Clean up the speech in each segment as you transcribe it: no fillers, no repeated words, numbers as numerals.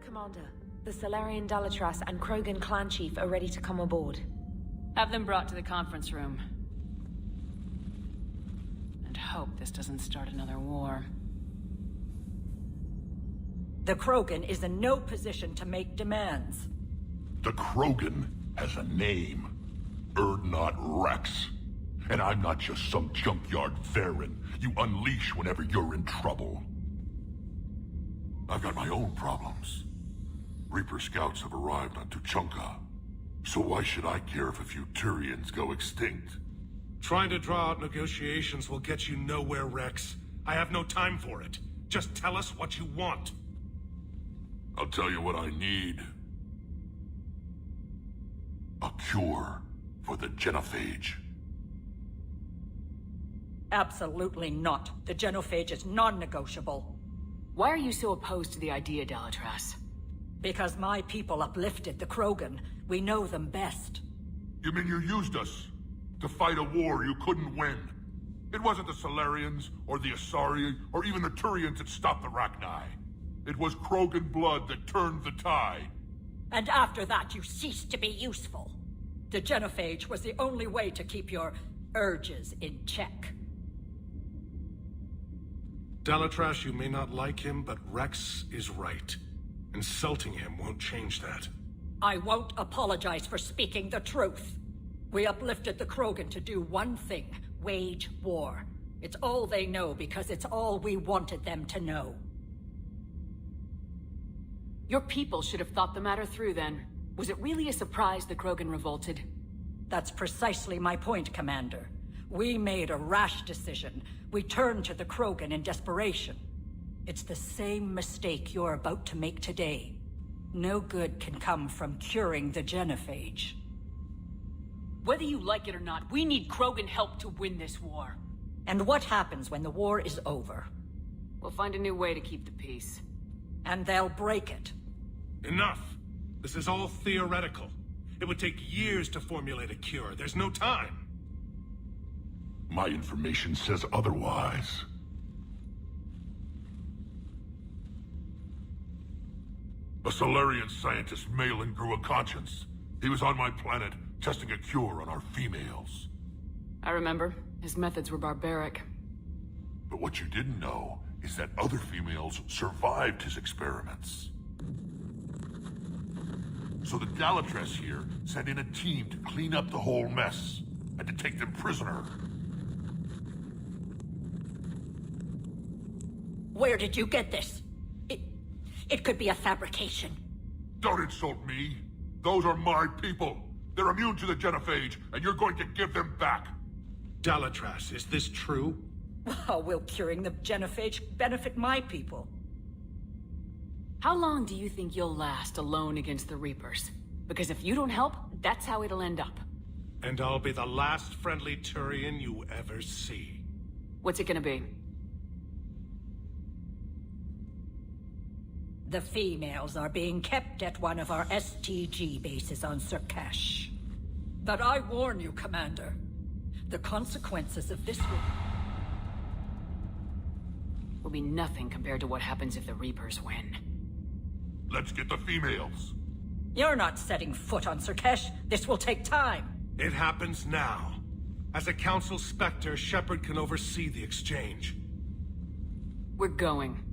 Commander. The Salarian Dalatras and Krogan clan chief are ready to come aboard. Have them brought to the conference room. And hope this doesn't start another war. The Krogan is in no position to make demands. The Krogan has a name. Urdnot Wrex. And I'm not just some junkyard Varen you unleash whenever you're in trouble. I've got my own problems. Reaper scouts have arrived on Tuchanka. So why should I care if a few Turians go extinct? Trying to draw out negotiations will get you nowhere, Wrex. I have no time for it. Just tell us what you want. I'll tell you what I need. A cure for the Genophage. Absolutely not. The Genophage is non-negotiable. Why are you so opposed to the idea, Dalatras? Because my people uplifted the Krogan. We know them best. You mean you used us to fight a war you couldn't win? It wasn't the Salarians, or the Asari, or even the Turians that stopped the Rachni. It was Krogan blood that turned the tide. And after that, you ceased to be useful. The Genophage was the only way to keep your urges in check. Dalatras, you may not like him, but Wrex is right. Insulting him won't change that. I won't apologize for speaking the truth. We uplifted the Krogan to do one thing: wage war. It's all they know because it's all we wanted them to know. Your people should have thought the matter through then. Was it really a surprise the Krogan revolted? That's precisely my point, Commander. We made a rash decision. We turned to the Krogan in desperation. It's the same mistake you're about to make today. No good can come from curing the Genophage. Whether you like it or not, we need Krogan help to win this war. And what happens when the war is over? We'll find a new way to keep the peace. And they'll break it. Enough! This is all theoretical. It would take years to formulate a cure. There's no time. My information says otherwise. A Salarian scientist, Malin, grew a conscience. He was on my planet, testing a cure on our females. I remember. His methods were barbaric. But what you didn't know is that other females survived his experiments. So the Dalatras here sent in a team to clean up the whole mess, and to take them prisoner. Where did you get this? It could be a fabrication. Don't insult me. Those are my people. They're immune to the Genophage, and you're going to give them back. Dalatras, is this true? How will curing the Genophage benefit my people? How long do you think you'll last alone against the Reapers? Because if you don't help, that's how it'll end up. And I'll be the last friendly Turian you ever see. What's it gonna be? The females are being kept at one of our STG bases on Surkash. But I warn you, Commander. The consequences of this will be nothing compared to what happens if the Reapers win. Let's get the females. You're not setting foot on Surkash. This will take time. It happens now. As a Council Spectre, Shepard can oversee the exchange. We're going.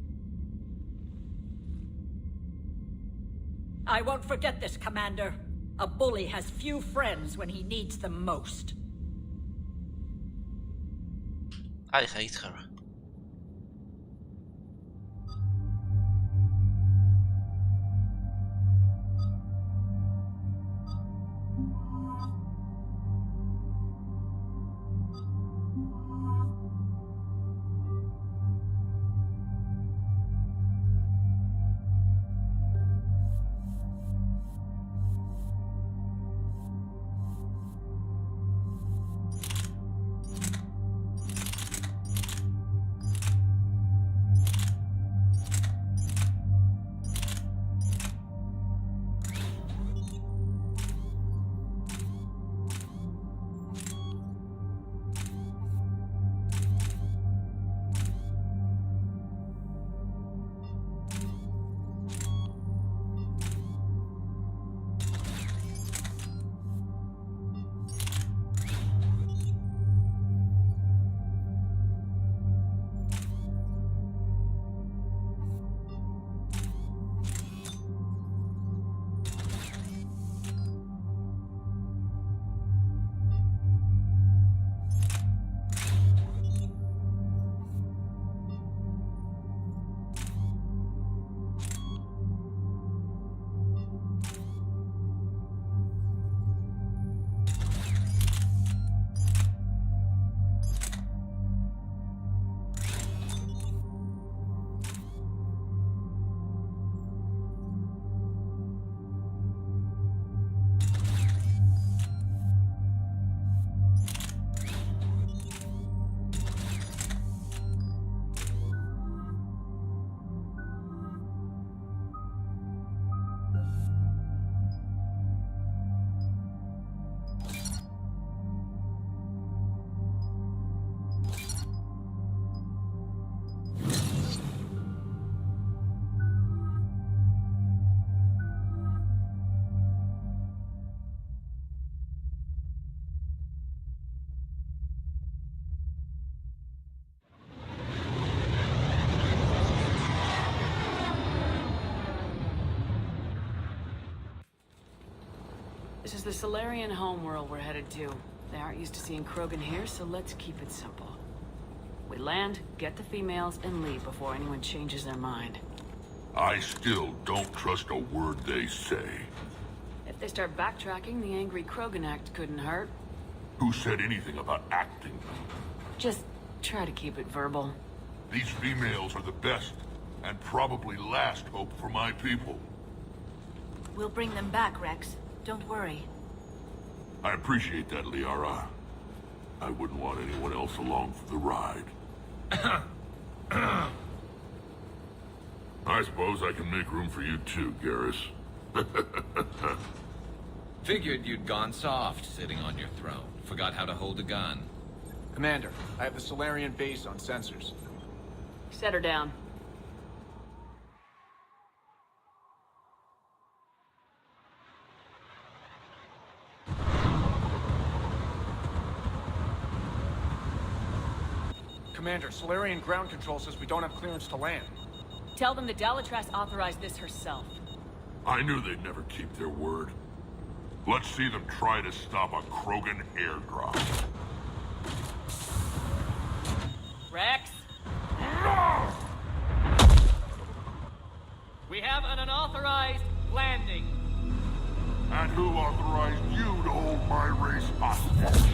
I won't forget this, Commander. A bully has few friends when he needs them most. Hij ga iets gaan. This is the Salarian homeworld we're headed to. They aren't used to seeing Krogan here, so let's keep it simple. We land, get the females, and leave before anyone changes their mind. I still don't trust a word they say. If they start backtracking, the angry Krogan act couldn't hurt. Who said anything about acting? Just try to keep it verbal. These females are the best, and probably last hope for my people. We'll bring them back, Wrex. Don't worry. I appreciate that, Liara. I wouldn't want anyone else along for the ride. I suppose I can make room for you too, Garrus. Figured you'd gone soft sitting on your throne. Forgot how to hold a gun. Commander, I have the Salarian base on sensors. Set her down. Commander, Salarian ground control says we don't have clearance to land. Tell them the Dalatrass authorized this herself. I knew they'd never keep their word. Let's see them try to stop a Krogan airdrop. Wrex? We have an unauthorized landing. And who authorized you to hold my race hostage?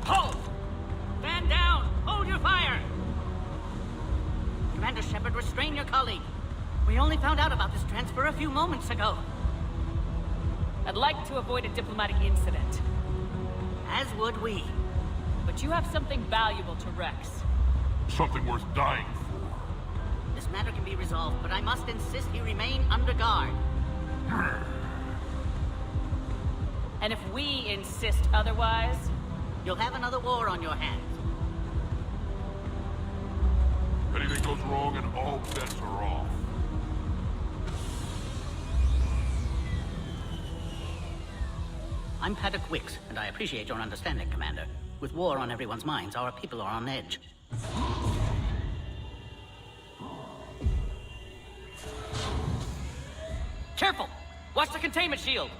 Hold! Stand down! Hold your fire! Commander Shepard, restrain your colleague. We only found out about this transfer a few moments ago. I'd like to avoid a diplomatic incident. As would we. But you have something valuable to Wrex. Something worth dying for. This matter can be resolved, but I must insist he remain under guard. And if we insist otherwise... You'll have another war on your hands. Anything goes wrong and all bets are off. I'm Paddock Wicks, and I appreciate your understanding, Commander. With war on everyone's minds, our people are on edge. Careful! Watch the containment shield!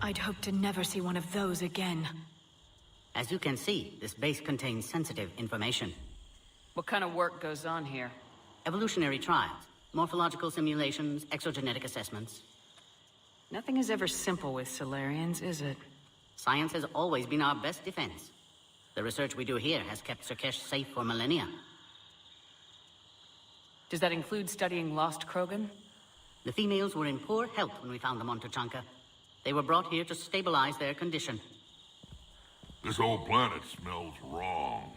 I'd hope to never see one of those again. As you can see, this base contains sensitive information. What kind of work goes on here? Evolutionary trials, morphological simulations, exogenetic assessments. Nothing is ever simple with Salarians, is it? Science has always been our best defense. The research we do here has kept Surkesh safe for millennia. Does that include studying lost Krogan? The females were in poor health when we found them on Tuchanka. They were brought here to stabilize their condition. This whole planet smells wrong.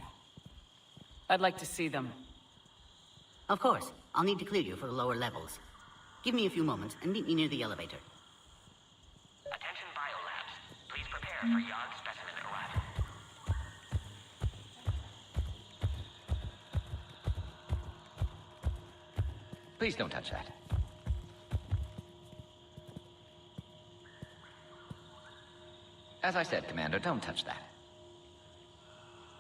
I'd like to see them. Of course. I'll need to clear you for the lower levels. Give me a few moments and meet me near the elevator. Attention biolabs. Please prepare for yard specimen arrival. Please don't touch that. As I said, Commander, don't touch that.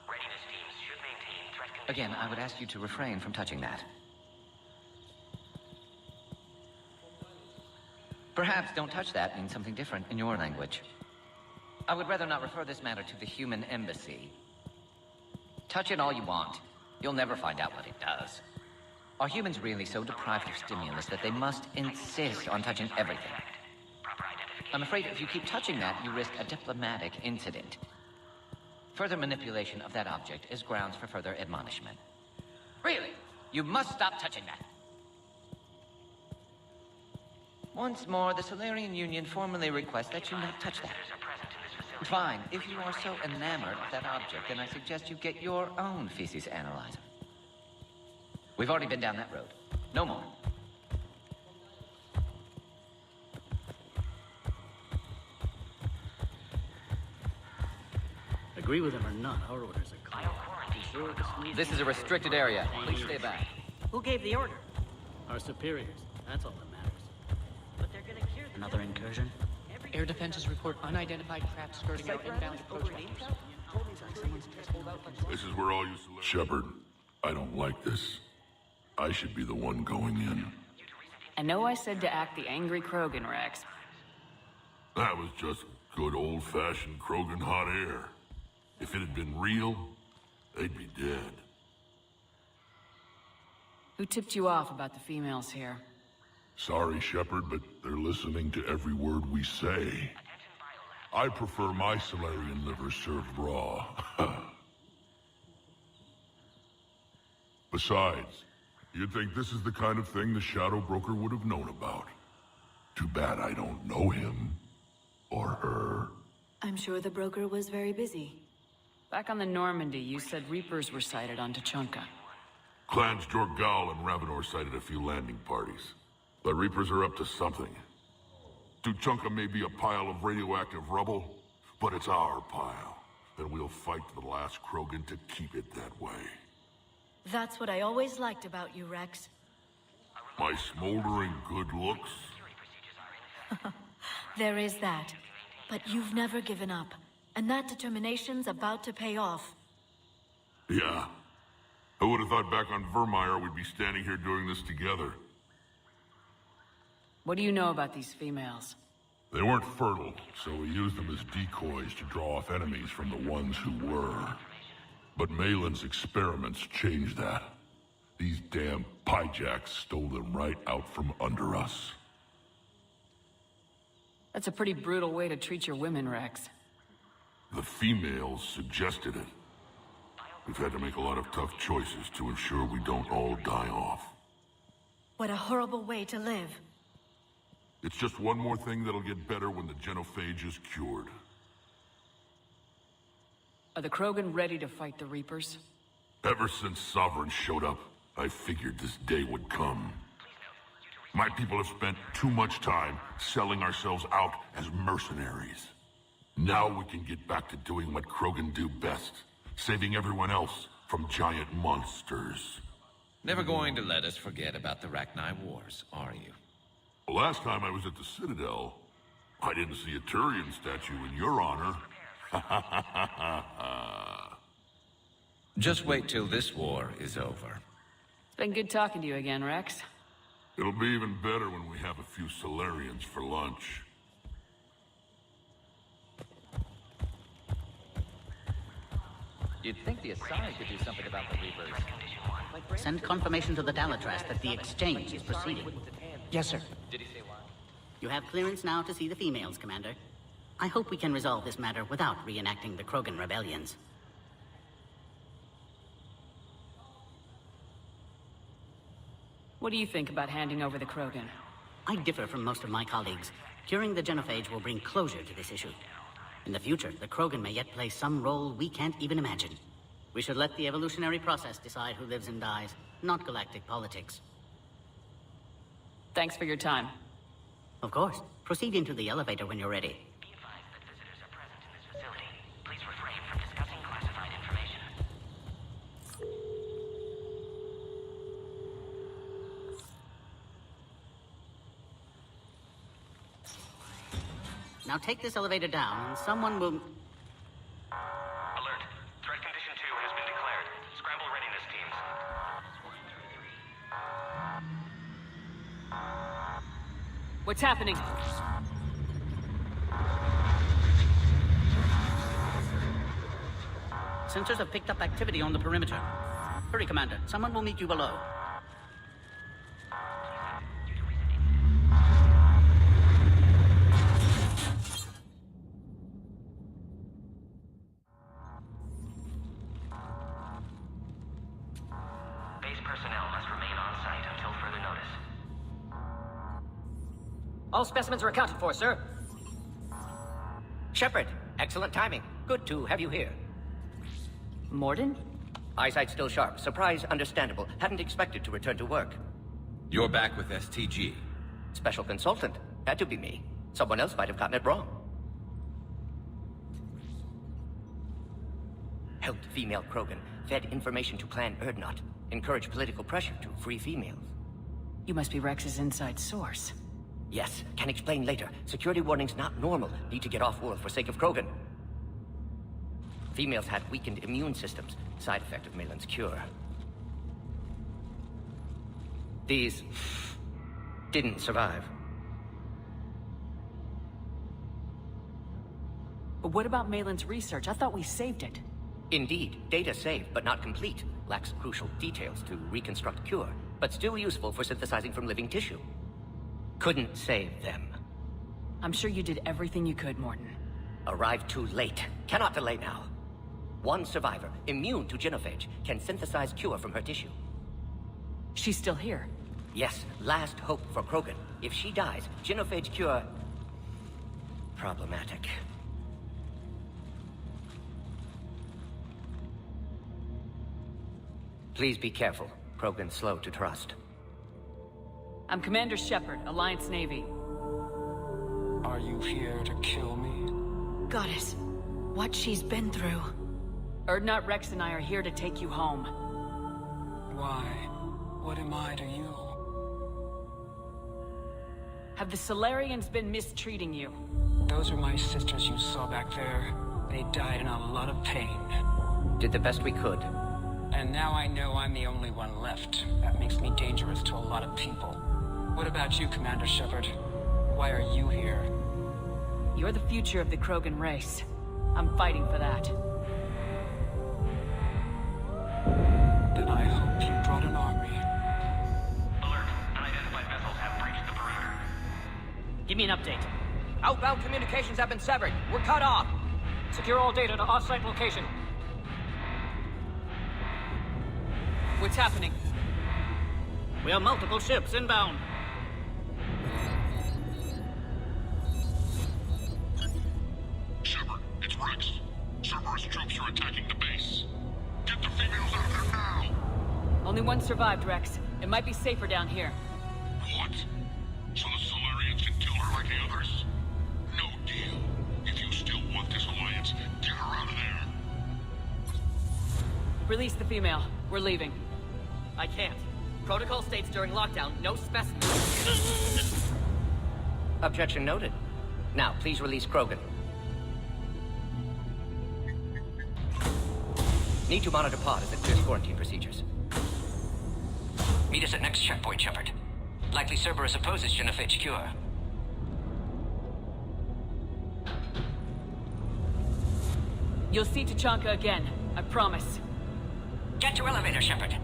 Readiness teams should maintain threat condition. Again, I would ask you to refrain from touching that. Perhaps don't touch that means something different in your language. I would rather not refer this matter to the human embassy. Touch it all you want. You'll never find out what it does. Are humans really so deprived of stimulus that they must insist on touching everything? I'm afraid if you keep touching that, you risk a diplomatic incident. Further manipulation of that object is grounds for further admonishment. Really? You must stop touching that. Once more, the Salarian Union formally requests that you not touch that. Fine. If you are so enamored of that object, then I suggest you get your own feces analyzer. We've already been down that road. No more. Agree with him or not, our orders are clear. This is a restricted area. Please stay back. Who gave the order? Our superiors. That's all that matters. But they're gonna cure the... Another incursion? Air defenses report unidentified craft skirting our inbound approach vectors. This is where all you... Shepard, I don't like this. I should be the one going in. I know I said to act the angry Krogan, Wrex. That was just good old-fashioned Krogan hot air. If it had been real, they'd be dead. Who tipped you off about the females here? Sorry, Shepard, but they're listening to every word we say. I prefer my Salarian liver served raw. Besides, you'd think this is the kind of thing the Shadow Broker would have known about. Too bad I don't know him. Or her. I'm sure the broker was very busy. Back on the Normandy, you said Reapers were sighted on Tuchanka. Clans Jorgal and Ravenor sighted a few landing parties. The Reapers are up to something. Tuchanka may be a pile of radioactive rubble, but it's our pile. And we'll fight to the last Krogan to keep it that way. That's what I always liked about you, Wrex. My smoldering good looks? There is that. But you've never given up. And that determination's about to pay off. Yeah. Who would have thought back on Vermeer we'd be standing here doing this together? What do you know about these females? They weren't fertile, so we used them as decoys to draw off enemies from the ones who were. But Malin's experiments changed that. These damn pyjacks stole them right out from under us. That's a pretty brutal way to treat your women, Wrex. The females suggested it. We've had to make a lot of tough choices to ensure we don't all die off. What a horrible way to live. It's just one more thing that'll get better when the Genophage is cured. Are the Krogan ready to fight the Reapers? Ever since Sovereign showed up, I figured this day would come. My people have spent too much time selling ourselves out as mercenaries. Now we can get back to doing what Krogan do best, saving everyone else from giant monsters. Never going to let us forget about the Rachni Wars, are you? Last time I was at the Citadel, I didn't see a Turian statue in your honor. Just wait till this war is over. It's been good talking to you again, Wrex. It'll be even better when we have a few Salarians for lunch. You'd think the Asahi could do something about the Reapers. Send confirmation to the Dalatras that the exchange is proceeding. Yes, sir. Did he say why? You have clearance now to see the females, Commander. I hope we can resolve this matter without reenacting the Krogan rebellions. What do you think about handing over the Krogan? I differ from most of my colleagues. Curing the Genophage will bring closure to this issue. In the future, the Krogan may yet play some role we can't even imagine. We should let the evolutionary process decide who lives and dies, not galactic politics. Thanks for your time. Of course. Proceed into the elevator when you're ready. Be advised that visitors are present in this facility. Please refrain from discussing classified information. Now take this elevator down, and someone will... Alert. Threat condition 2 has been declared. Scramble readiness teams. What's happening? Sensors have picked up activity on the perimeter. Hurry, Commander. Someone will meet you below. Base personnel must remain on site until further notice. All specimens are accounted for, sir. Shepard, excellent timing. Good to have you here. Morden? Eyesight still sharp. Surprise understandable. Hadn't expected to return to work. You're back with STG. Special consultant. Had to be me. Someone else might have gotten it wrong. Helped female Krogan. Fed information to Clan Erdnot. Encouraged political pressure to free females. You must be Rex's inside source. Yes, can explain later. Security warnings not normal. Need to get off-world for sake of Krogan. Females had weakened immune systems, side effect of Malin's cure. These didn't survive. But what about Malin's research? I thought we saved it. Indeed, data saved, but not complete. Lacks crucial details to reconstruct cure, but still useful for synthesizing from living tissue. Couldn't save them. I'm sure you did everything you could, Morton. Arrived too late. Cannot delay now. One survivor, immune to Genophage, can synthesize cure from her tissue. She's still here? Yes, last hope for Krogan. If she dies, Genophage cure... problematic. Please be careful. Krogan's slow to trust. I'm Commander Shepard, Alliance Navy. Are you here to kill me? Goddess, what she's been through. Erdnot, Wrex, and I are here to take you home. Why? What am I to you? Have the Salarians been mistreating you? Those are my sisters you saw back there. They died in a lot of pain. Did the best we could. And now I know I'm the only one left. That makes me dangerous to a lot of people. What about you, Commander Shepard? Why are you here? You're the future of the Krogan race. I'm fighting for that. Then I hope you brought an army. Alert. Unidentified vessels have breached the perimeter. Give me an update. Outbound communications have been severed. We're cut off. Secure all data to off-site location. What's happening? We have multiple ships inbound. Shepard, it's Wrex. Cerberus troops are attacking the base. Get the females out of there now! Only one survived, Wrex. It might be safer down here. What? So the Salarians can kill her like the others? No deal. If you still want this alliance, get her out of there. Release the female. We're leaving. I can't. Protocol states during lockdown, no specimens. Objection noted. Now, please release Krogan. Need to monitor pod as it clears quarantine procedures. Meet us at next checkpoint, Shepard. Likely Cerberus opposes Genophage cure. You'll see Tachanka again. I promise. Get to elevator, Shepard.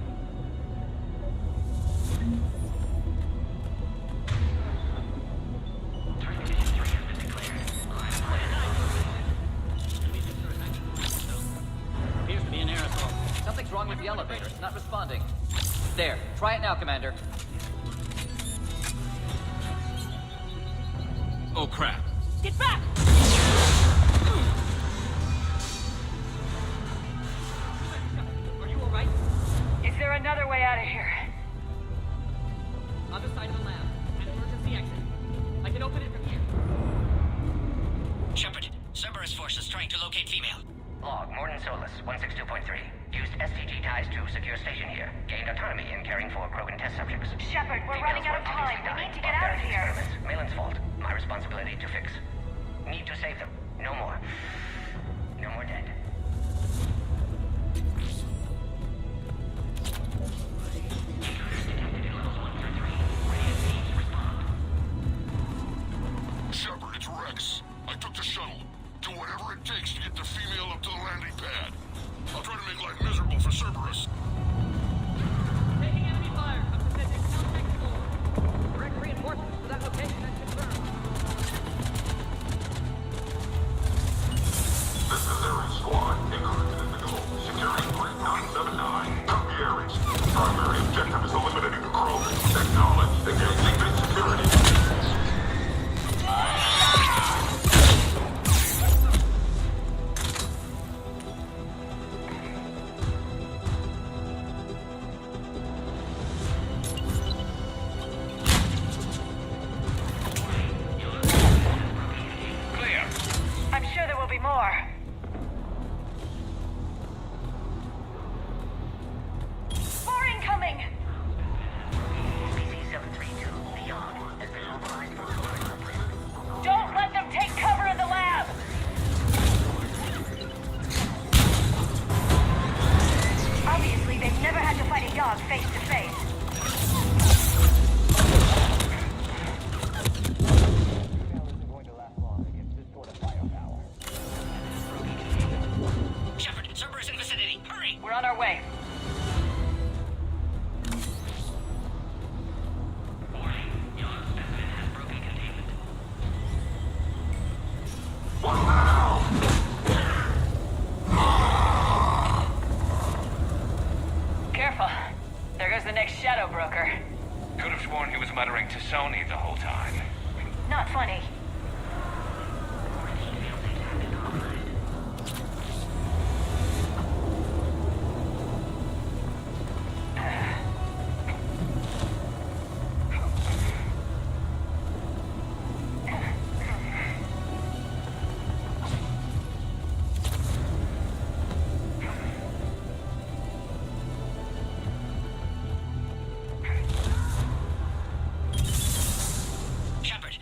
Appears to be an aerosol. Something's wrong with the elevator. It's not responding. There. Try it now, Commander. Oh, crap. Get back! Are you alright? Is there another way out of here? Other side of the lab. An emergency exit. I can open it from here. Shepard, Cerberus forces trying to locate female. Log, Morton Solus, 162.3. Used STG ties to secure station here. Gained autonomy in caring for Krogan test subjects. Shepard, we're running out of time. We need to get out of here. Malin's fault. My responsibility to fix. Need to save them. No more. No more dead. Shepard, it's Wrex. I took the shuttle. Do whatever it takes to get the female up to the landing pad. I'll try to make life miserable for Cerberus. Taking enemy fire. I'm presenting contact floor. Direct reinforcements for that location and confirmed. This is Ares Squad. Included in the goal. Securing 3979. Come the Ares. Primary objective is eliminating the Krogan. Acknowledge. Engaging base security. I'm sure there will be more. More incoming! Don't let them take cover in the lab! What now? Careful. There goes the next shadow broker. Could have sworn he was muttering to Sony the whole time. Not funny.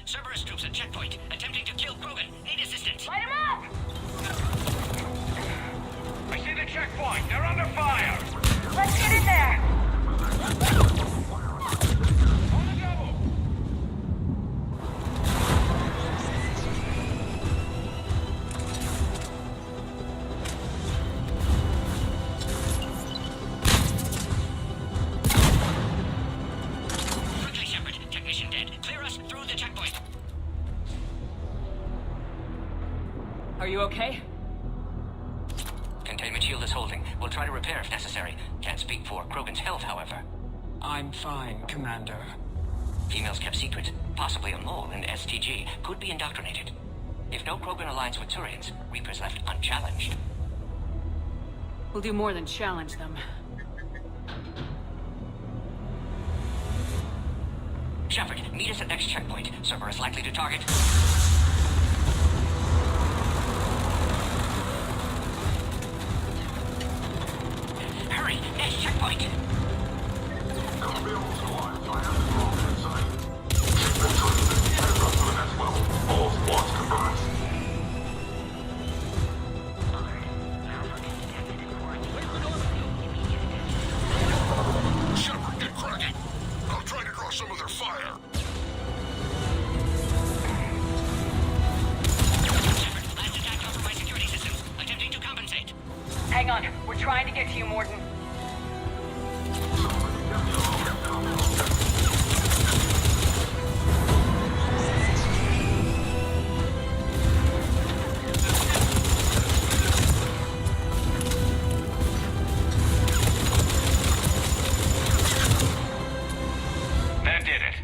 Cerberus troops at checkpoint, attempting to kill Krogan. Need assistance. Light him up! I see the checkpoint. They're under fire. Let's get in there! On the double. Quickly, Shepard. Technician dead. Clear us through the checkpoint. Are you okay? Containment shield is holding. We'll try to repair if necessary. Can't speak for Krogan's health, however. I'm fine, Commander. Females kept secret. Possibly a mole in STG. Could be indoctrinated. If no Krogan aligns with Turians, Reaper's left unchallenged. We'll do more than challenge them. Shepard, meet us at next checkpoint. Cerberus likely to target. Hurry! Next checkpoint! All squads converged. Shepard, get cracking. I'll try to draw some of their fire. Shepard, last attack over by security systems. Attempting to compensate. Hang on. We're trying to get to you, Morton. That did it.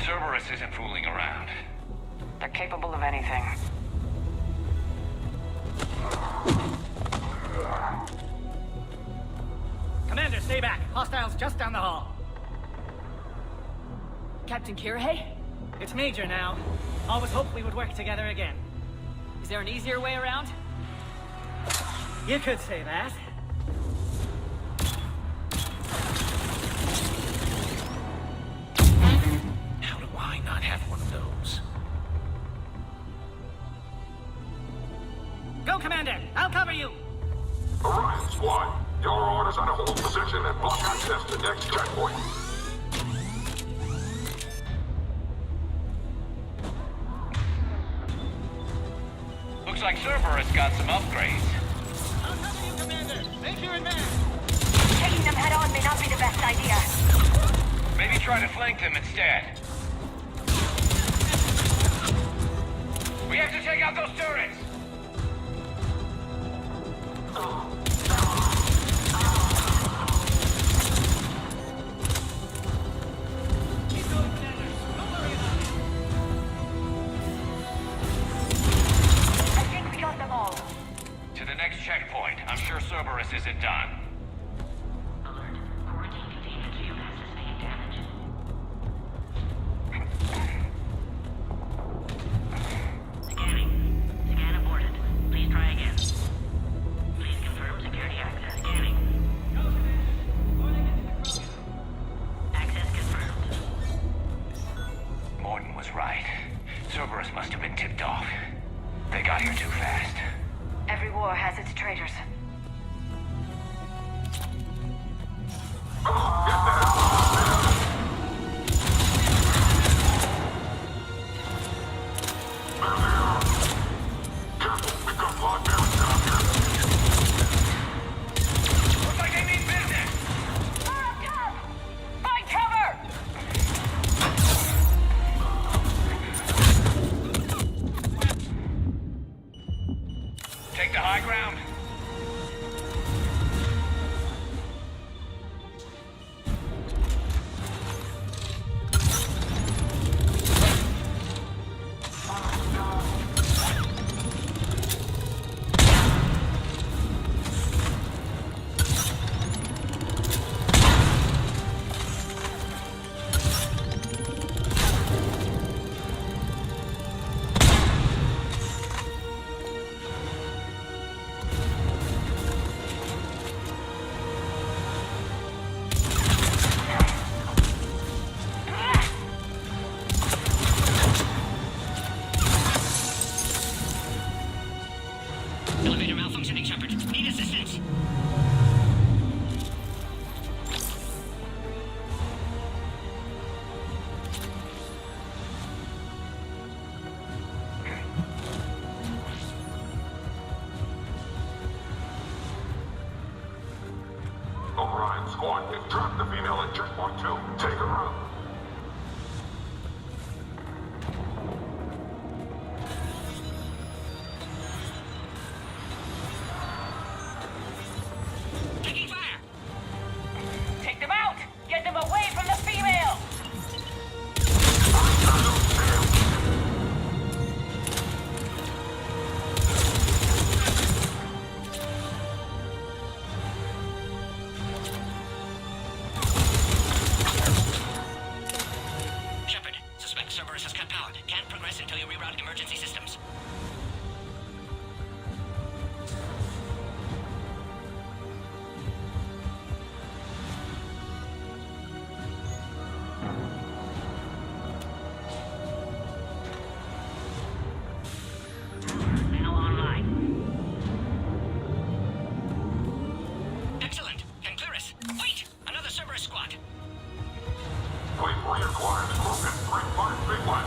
Cerberus isn't fooling around. They're capable of anything. Commander, stay back. Hostiles just down the hall. Captain Kirihei? It's Major now. Always hoped we would work together again. Is there an easier way around? You could say that. How do I not have one of those? Go, Commander! I'll cover you! Orion Squad, your orders are to hold position and block access to next checkpoint. Looks like Cerberus got some upgrades. I'll cover you, Commander! Make your advance! Taking them head on may not be the best idea. Maybe try to flank them instead. We have to take out those turrets! Keep going, Commander. Don't worry about it. I think we got them all. To the next checkpoint. I'm sure Cerberus isn't done. Alert. Quarantine containment shield has sustained damage. Scanning. Scan aborted. Please try again. Please confirm squad. They've trapped the female at checkpoint 2. Take her out. Taking fire! Take them out! Get them away from the female! Shepard, suspect Cerberus has cut power. Can't progress until you reroute emergency systems. Now online. Excellent. Can clear us. Wait! Another Cerberus squad. Wait for your quiet, Krogan. 3-5, big one.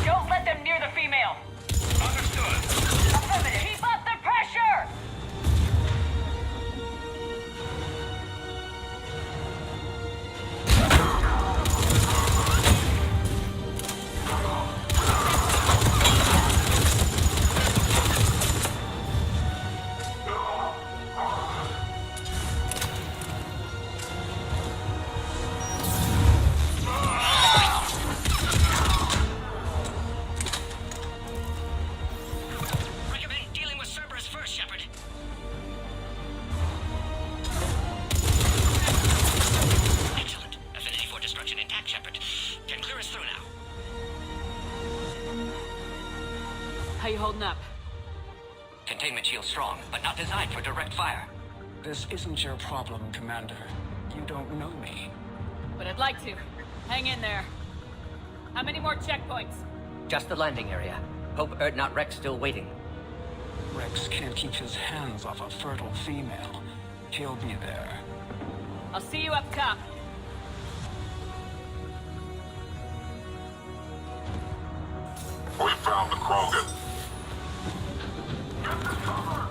Don't let them near the female! Understood. Affirmative. Keep up the pressure! Recommend dealing with Cerberus first, Shepard. Excellent. Affinity for destruction intact, Shepard. Can clear us through now. How you holding up? Containment shield strong, but not designed for direct fire. This isn't your problem, Commander. You don't know me. But I'd like to. Hang in there. How many more checkpoints? Just the landing area. Hope not Wrex still waiting. Wrex can't keep his hands off a fertile female. He'll be there. I'll see you up top. We found the Krogan. Get the cover!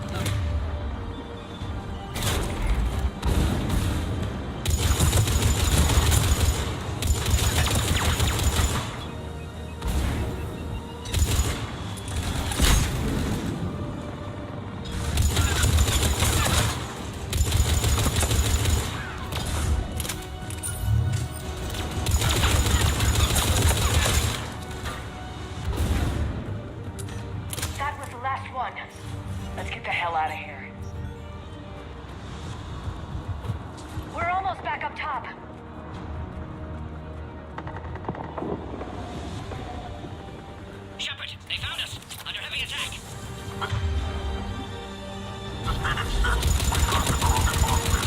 That was the last one. Let's get the hell out of here. We're almost back up top. Shepard, they found us. Under heavy attack. Phoenix 6, we got the Krogan movement.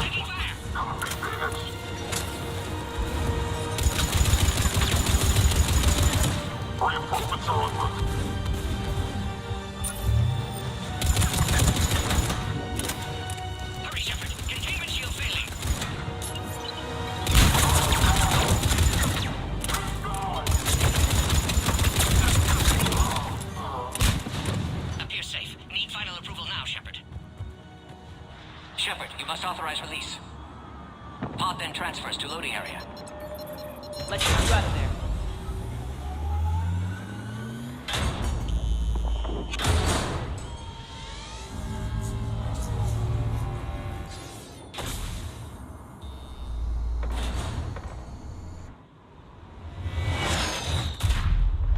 Taking fire. Copy, Phoenix. Reinforcements are en route. Hurry, Shepard. Containment shield failing. Appears safe. Need final approval now, Shepard. Shepard, you must authorize release. Pod then transfers to loading area. Let's get you out of there.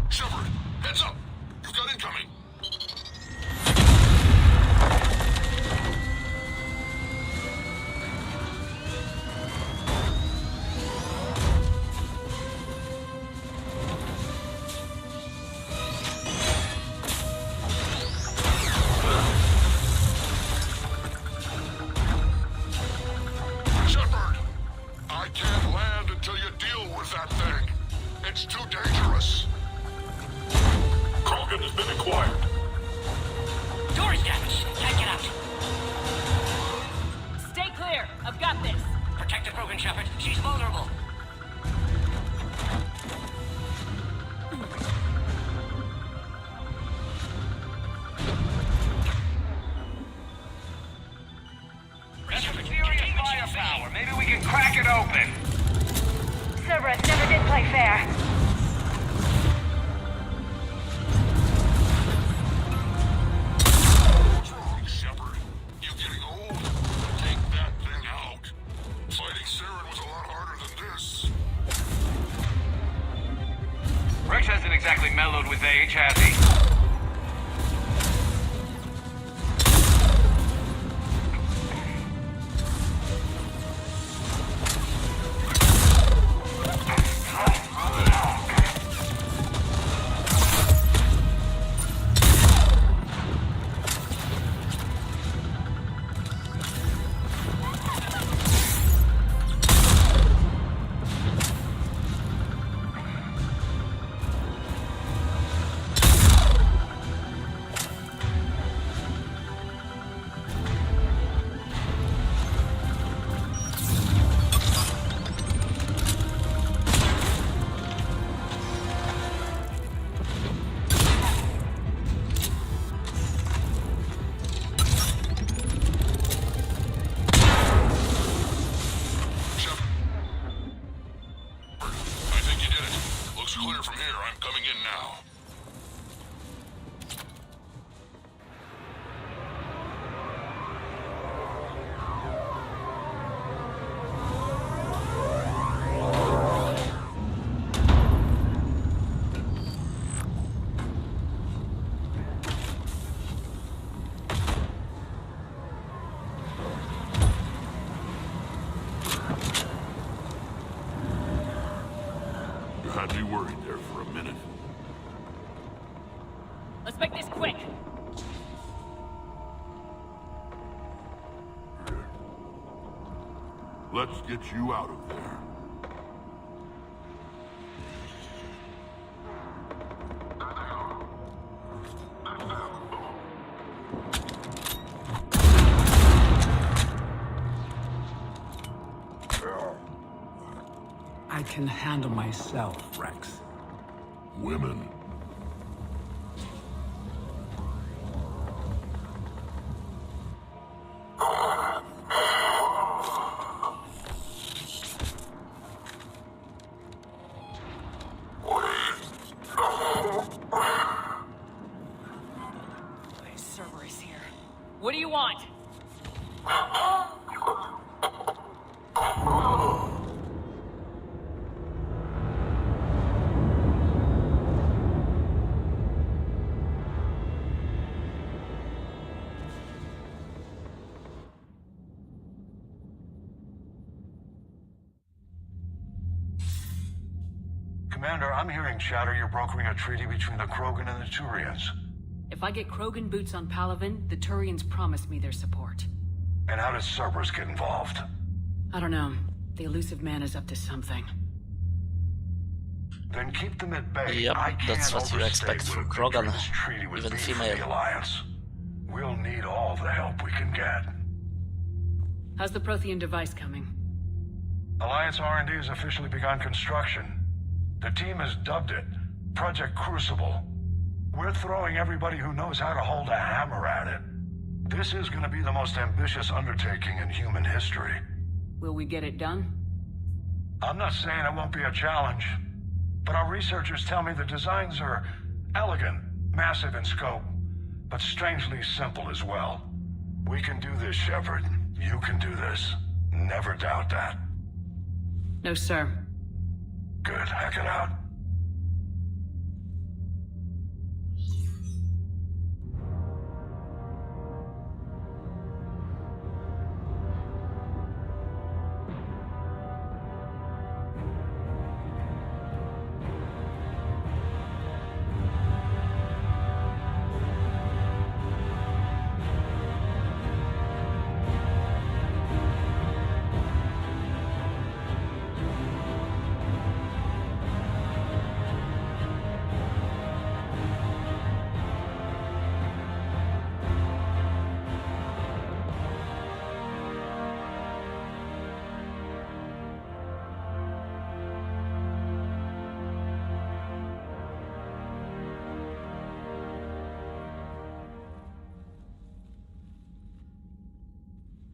Shepard, heads up! You've got incoming! Shepard! I can't land until you deal with that thing. It's too dangerous. Krogan has been acquired. Door is damaged. Can't get out. Stay clear. I've got this. Protect the Krogan, Shepard. She's vulnerable. Shepard, open. Cerberus never did play fair. Strong, Shepard. You getting old? Take that thing out. Fighting Saren was a lot harder than this. Wrex hasn't exactly mellowed with age, has he? Clear from here. I'm coming in now. You had me worried there for a minute. Let's make this quick. Let's get you out of there. I can handle myself, Wrex. Women. Cerberus here. What do you want? Commander, I'm hearing chatter you're brokering a treaty between the Krogan and the Turians. If I get Krogan boots on Palaven, the Turians promise me their support. And how does Cerberus get involved? I don't know. The elusive man is up to something. Then keep them at bay. Yep, I can't that's what you overstate expect what from a victory Krogan, this treaty would even be for female. the Alliance. We'll need all the help we can get. How's the Prothean device coming? Alliance R&D has officially begun construction. The team has dubbed it Project Crucible. We're throwing everybody who knows how to hold a hammer at it. This is going to be the most ambitious undertaking in human history. Will we get it done? I'm not saying it won't be a challenge, but our researchers tell me the designs are elegant, massive in scope, but strangely simple as well. We can do this, Shepard. You can do this. Never doubt that. No, sir. Good, hack it out.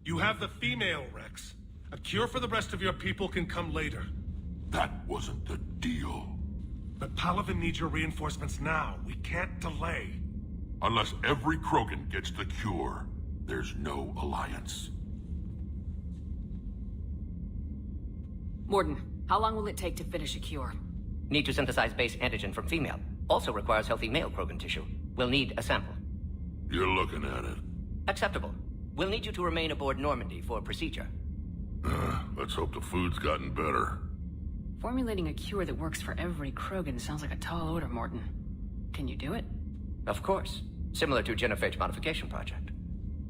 You have the female, Wrex. A cure for the rest of your people can come later. That wasn't the deal. But Palaven needs your reinforcements now. We can't delay. Unless every Krogan gets the cure, there's no alliance. Morden, how long will it take to finish a cure? Need to synthesize base antigen from female. Also requires healthy male Krogan tissue. We'll need a sample. You're looking at it. Acceptable. We'll need you to remain aboard Normandy for procedure. Let's hope the food's gotten better. Formulating a cure that works for every Krogan sounds like a tall order, Morden. Can you do it? Of course. Similar to Genophage modification project.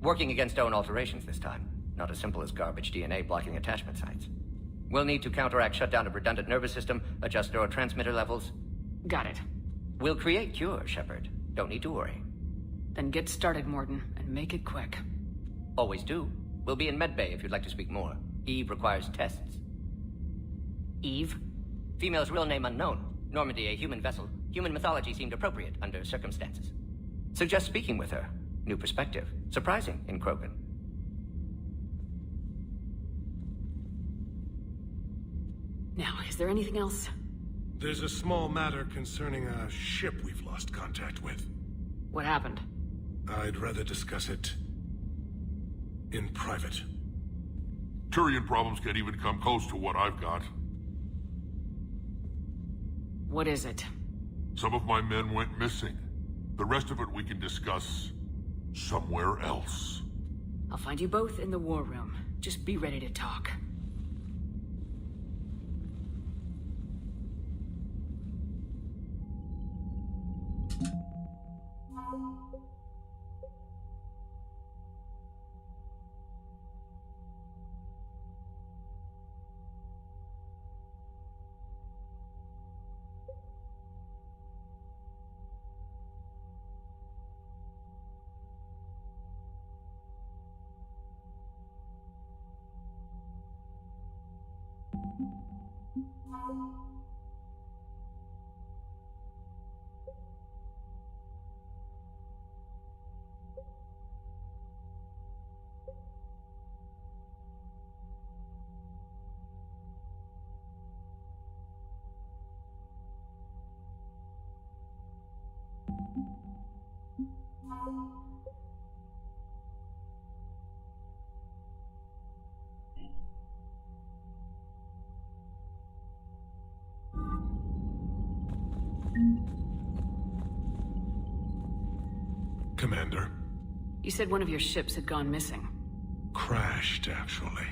Working against own alterations this time. Not as simple as garbage DNA blocking attachment sites. We'll need to counteract shutdown of redundant nervous system, adjust neurotransmitter levels. Got it. We'll create cure, Shepard. Don't need to worry. Then get started, Morden, and make it quick. Always do. We'll be in medbay if you'd like to speak more. Eve requires tests. Eve? Female's real name unknown. Normandy a human vessel. Human mythology seemed appropriate under circumstances. Suggest speaking with her. New perspective. Surprising in Krogan. Now, is there anything else? There's a small matter concerning a ship we've lost contact with. What happened? I'd rather discuss it in private. Turian problems can't even come close to what I've got. What is it? Some of my men went missing. The rest of it we can discuss somewhere else. I'll find you both in the war room. Just be ready to talk. Commander. You said one of your ships had gone missing. Crashed, actually.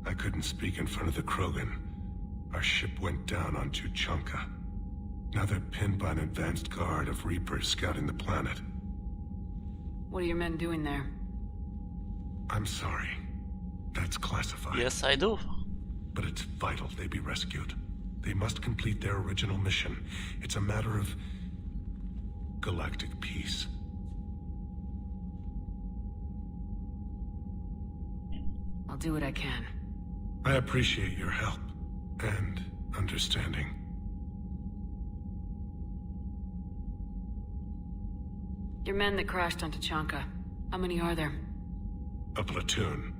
I couldn't speak in front of the Krogan. Our ship went down on Tuchanka. Now they're pinned by an advanced guard of Reapers scouting the planet. What are your men doing there? I'm sorry. That's classified. Yes, I do. But it's vital they be rescued. They must complete their original mission. It's a matter of galactic peace. I'll do what I can. I appreciate your help and understanding. Your men that crashed on Tuchanka, how many are there? A platoon.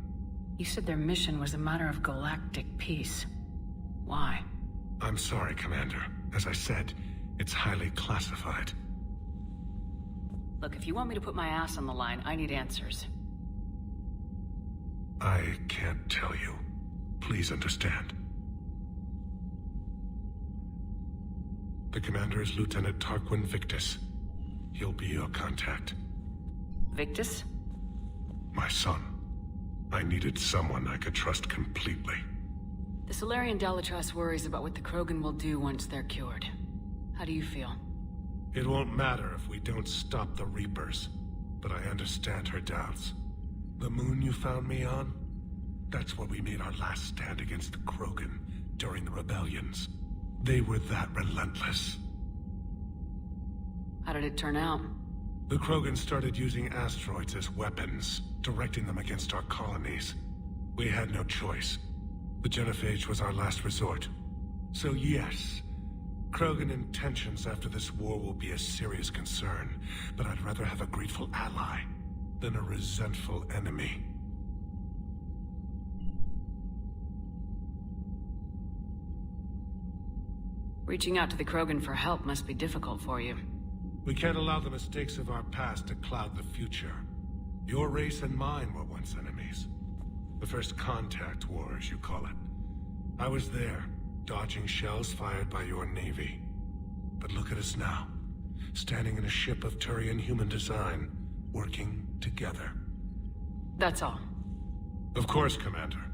You said their mission was a matter of galactic peace. Why? I'm sorry, Commander. As I said, it's highly classified. Look, if you want me to put my ass on the line, I need answers. I can't tell you. Please understand. The commander is Lieutenant Tarquin Victus. He'll be your contact. Victus? My son. I needed someone I could trust completely. The Salarian Dalatrass worries about what the Krogan will do once they're cured. How do you feel? It won't matter if we don't stop the Reapers, but I understand her doubts. The moon you found me on? That's where we made our last stand against the Krogan during the rebellions. They were that relentless. How did it turn out? The Krogan started using asteroids as weapons, directing them against our colonies. We had no choice. The Genophage was our last resort. So yes, Krogan intentions after this war will be a serious concern, but I'd rather have a grateful ally than a resentful enemy. Reaching out to the Krogan for help must be difficult for you. We can't allow the mistakes of our past to cloud the future. Your race and mine were once enemies. The first contact war, as you call it. I was there, dodging shells fired by your navy. But look at us now, standing in a ship of Turian human design, working together. That's all. Of course, Commander.